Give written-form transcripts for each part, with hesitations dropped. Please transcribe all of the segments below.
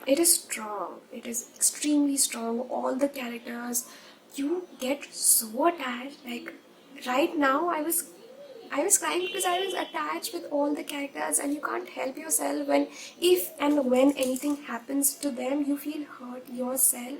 It is strong. It is extremely strong. All the characters, you get so attached. Like right now, I was crying because I was attached with all the characters, and you can't help yourself when, if and when anything happens to them, you feel hurt yourself.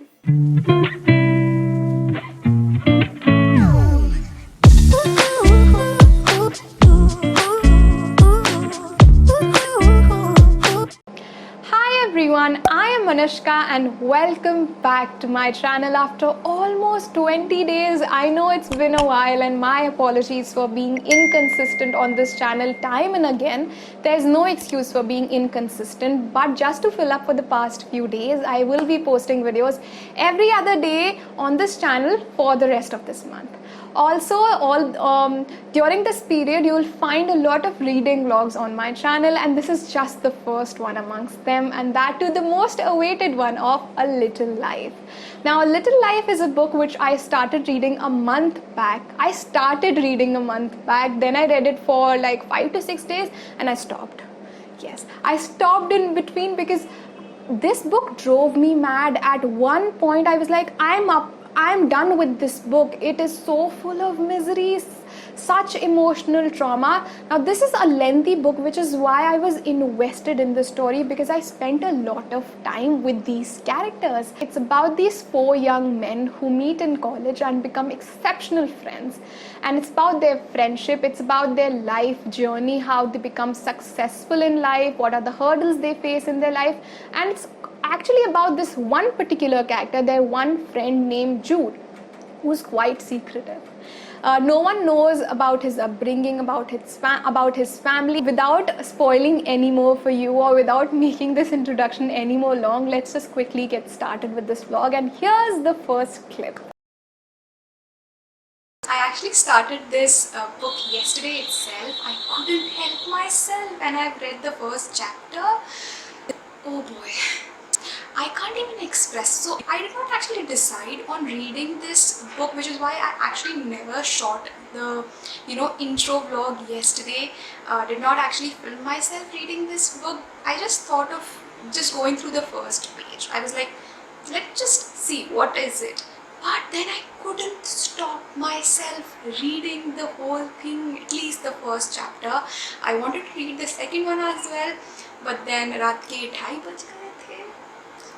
Hi everyone, I am Manushka and welcome back to my channel after almost 20 days. I know it's been a while and my apologies for being inconsistent on this channel time and again. There's no excuse for being inconsistent, but just to fill up for the past few days, I will be posting videos every other day on this channel for the rest of this month. Also, during this period, you will find a lot of reading vlogs on my channel, and this is just the first one amongst them, and that too the most awaited one of A Little Life. Now, A Little Life is a book which I started reading a month back. Then I read it for like 5 to 6 days and I stopped. Yes, I stopped in between because this book drove me mad. At one point, I was like, I'm done with this book. It is so full of miseries, such emotional trauma. Now, this is a lengthy book, which is why I was invested in the story, because I spent a lot of time with these characters. It's about these 4 young men who meet in college and become exceptional friends. And it's about their friendship, it's about their life journey, how they become successful in life, what are the hurdles they face in their life, and it's actually about this one particular character, their one friend named Jude, who's quite secretive. No one knows about his upbringing, about his family. Without spoiling any more for you, or without making this introduction any more long, let's just quickly get started with this vlog. And here's the first clip. I actually started this book yesterday itself. I couldn't help myself, and I've read the first chapter. Oh boy, I can't even express. So I did not actually decide on reading this book, which is why I actually never shot the intro vlog yesterday. Did not actually film myself reading this book. I just thought of just going through the first page. I was like, let's just see what is it. But then I couldn't stop myself reading the whole thing, at least the first chapter. I wanted to read the second one as well, but then रात के 2:30 बज गए थे.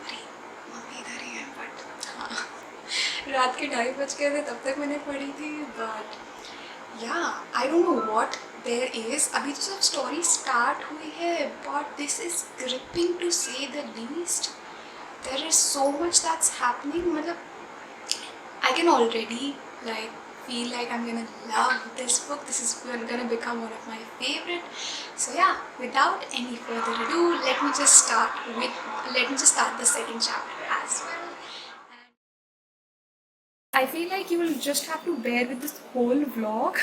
अरे mummy इधर ही है, but हाँ रात के 2:30 बज गए थे तब तक मैंने पढ़ी थी. But yeah, I don't know what there is. अभी तो सब story start हुई है, but this is gripping to say the least. There is so much that's happening. मतलब I can already feel like I'm gonna love this book. This is gonna become one of my favorite. So yeah, without any further ado, let me just start the second chapter as well. And I feel like you will just have to bear with this whole vlog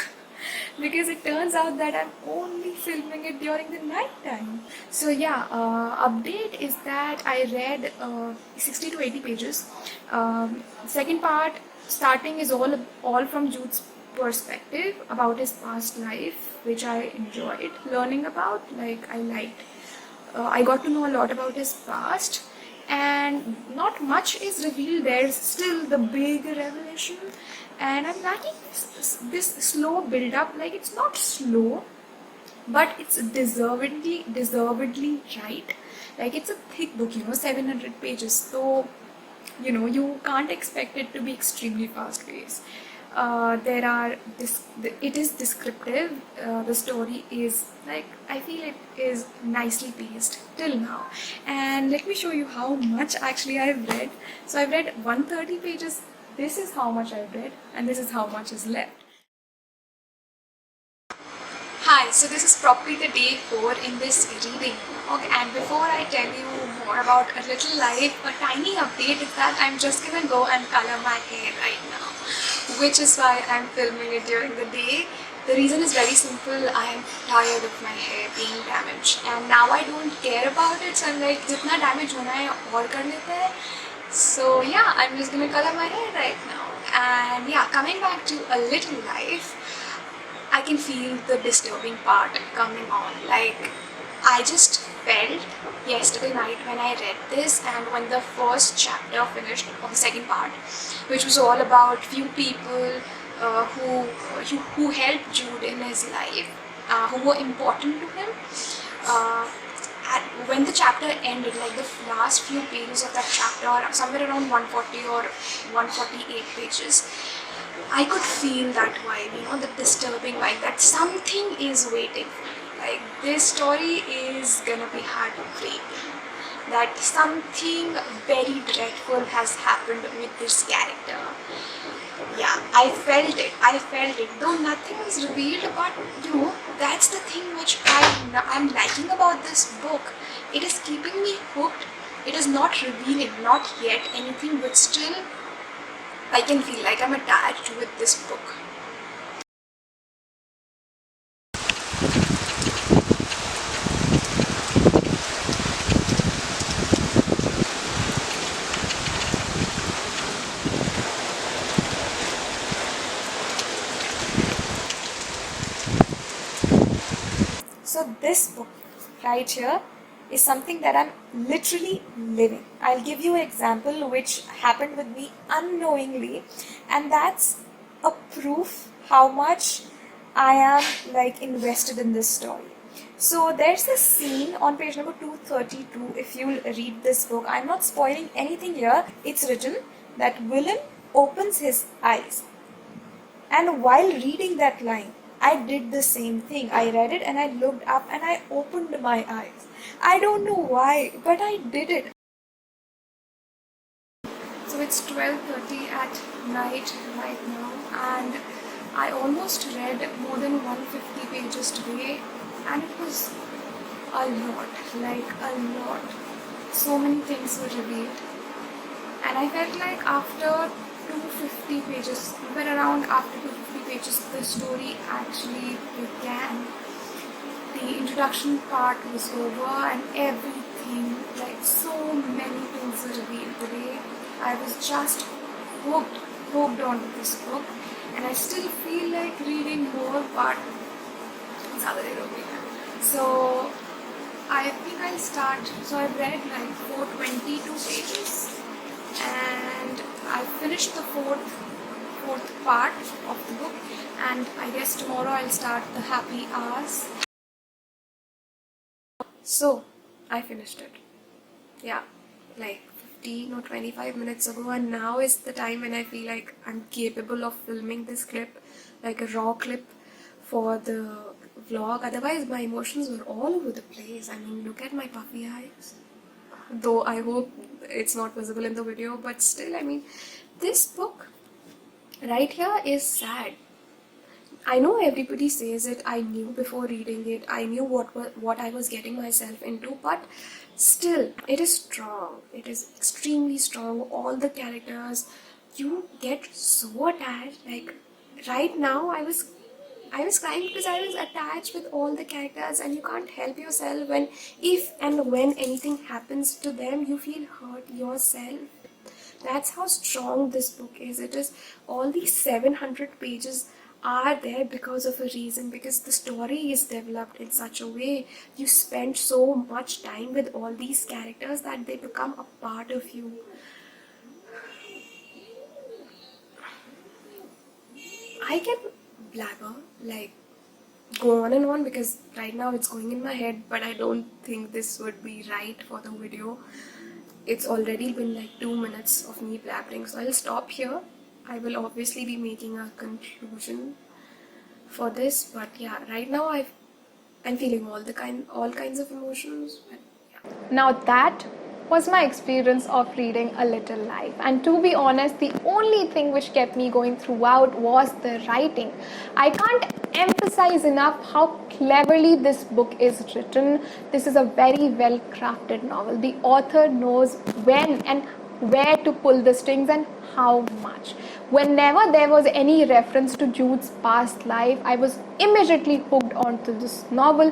because it turns out that I'm only filming it during the night time. So yeah, update is that I read 60 to 80 pages. Second part, starting, is all from Jude's perspective about his past life, which I enjoyed learning about. I liked. I got to know a lot about his past, and not much is revealed. There's still the big revelation, and I'm liking this slow build up. Like, it's not slow, but it's deservedly right. Like, it's a thick book, 700 pages, so you can't expect it to be extremely fast paced. It is descriptive. The story is, I feel it is nicely paced till now. And let me show you how much actually I've read. So I've read 130 pages. This is how much I've read, and this is how much is left. Hi, so this is probably the day 4 in this reading vlog, and before I tell you more about A Little Life, a tiny update is that I'm just gonna go and color my hair right now, which is why I'm filming it during the day. The reason is very simple. I am tired of my hair being damaged, and now I don't care about it, so I'm like, jitna damage hona hai aur kar lete hai. So yeah, I'm just gonna color my hair right now. And yeah, coming back to A Little Life, I can feel the disturbing part coming on. Like, I just felt yesterday night when I read this, and when the first chapter finished of the second part, which was all about few people who helped Jude in his life, who were important to him. Uh, when the chapter ended, like the last few pages of that chapter, somewhere around 140 or 148 pages, I could feel that vibe, the disturbing vibe, that something is waiting for me. Like, this story is gonna be heartbreaking. That something very dreadful has happened with this character. Yeah, I felt it. Though nothing was revealed, but that's the thing which I'm liking about this book. It is keeping me hooked. It is not revealing, not yet anything, but still I can feel like I'm attached with this book. So this book right here is something that I'm literally living. I'll give you an example which happened with me unknowingly, and that's a proof how much I am like invested in this story. So there's this scene on page number 232. If you'll read this book, I'm not spoiling anything here. It's written that Willem opens his eyes, and while reading that line, I did the same thing. I read it and I looked up and I opened my eyes. I don't know why, but I did it. So it's 12:30 at night right now, and I almost read more than 150 pages today, and it was a lot, like a lot. So many things were revealed, and I felt like after 250 pages, but around after 250 pages, the story actually began. The introduction part was over and everything, like so many things were revealed today. I was just hooked onto this book, and I still feel like reading more, but so I think I'll start. So I've read like 422 pages, and I finished the fourth part of the book, and I guess tomorrow I'll start the happy hours. So I finished it. Yeah, like 15 or 25 minutes ago, and now is the time when I feel like I'm capable of filming this clip, like a raw clip for the vlog. Otherwise my emotions were all over the place. I mean, look at my puffy eyes. Though I hope it's not visible in the video, but still, I mean, this book right here is sad. I know everybody says it. I knew before reading it. I knew what I was getting myself into, but still, it is strong. It is extremely strong. All the characters, you get so attached. Like right now, I was crying because I was attached with all the characters, and you can't help yourself when, if and when anything happens to them, you feel hurt yourself. That's how strong this book is. It is, all these 700 pages are there because of a reason, because the story is developed in such a way. You spend so much time with all these characters that they become a part of you. I can blabber, like go on and on, because right now it's going in my head, but I don't think this would be right for the video. It's already been like 2 minutes of me blabbering, so I'll stop here. I will obviously be making a conclusion for this, but yeah, right now I'm feeling all kinds of emotions. But yeah. Now that was my experience of reading A Little Life, and to be honest, the only thing which kept me going throughout was the writing. I can't emphasize enough how cleverly this book is written. This is a very well crafted novel. The author knows when and where to pull the strings and how much. Whenever there was any reference to Jude's past life, I was immediately hooked onto this novel.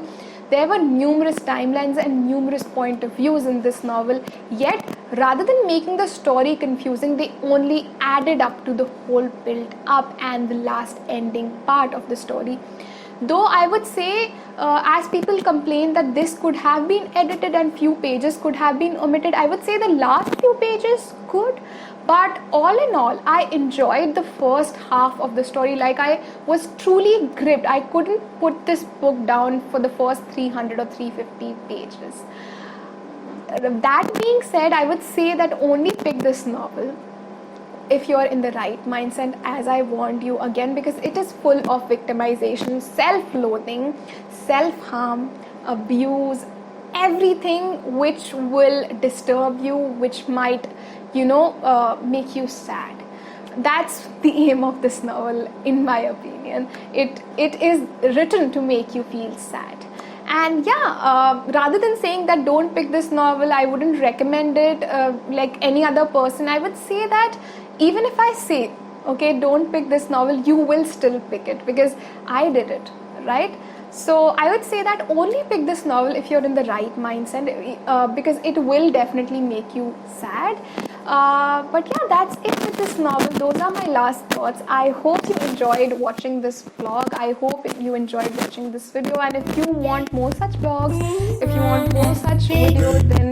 There were numerous timelines and numerous point of views in this novel, yet rather than making the story confusing, they only added up to the whole build up and the last ending part of the story. Though I would say, as people complain that this could have been edited and few pages could have been omitted, I would say the last few pages could. But all in all, I enjoyed the first half of the story. Like, I was truly gripped. I couldn't put this book down for the first 300 or 350 pages. That being said, I would say that only pick this novel if you're in the right mindset, as I warned you again, because it is full of victimization, self-loathing, self-harm, abuse, everything which will disturb you, which might, make you sad. That's the aim of this novel, in my opinion. It is written to make you feel sad. And yeah, rather than saying that don't pick this novel, I wouldn't recommend it like any other person. I would say that even if I say, okay, don't pick this novel, you will still pick it, because I did it, right? So I would say that only pick this novel if you're in the right mindset, because it will definitely make you sad. But yeah, that's it with this novel. Those are my last thoughts. I hope you enjoyed watching this vlog. I hope you enjoyed watching this video. And if you want more such vlogs, if you want more such videos, then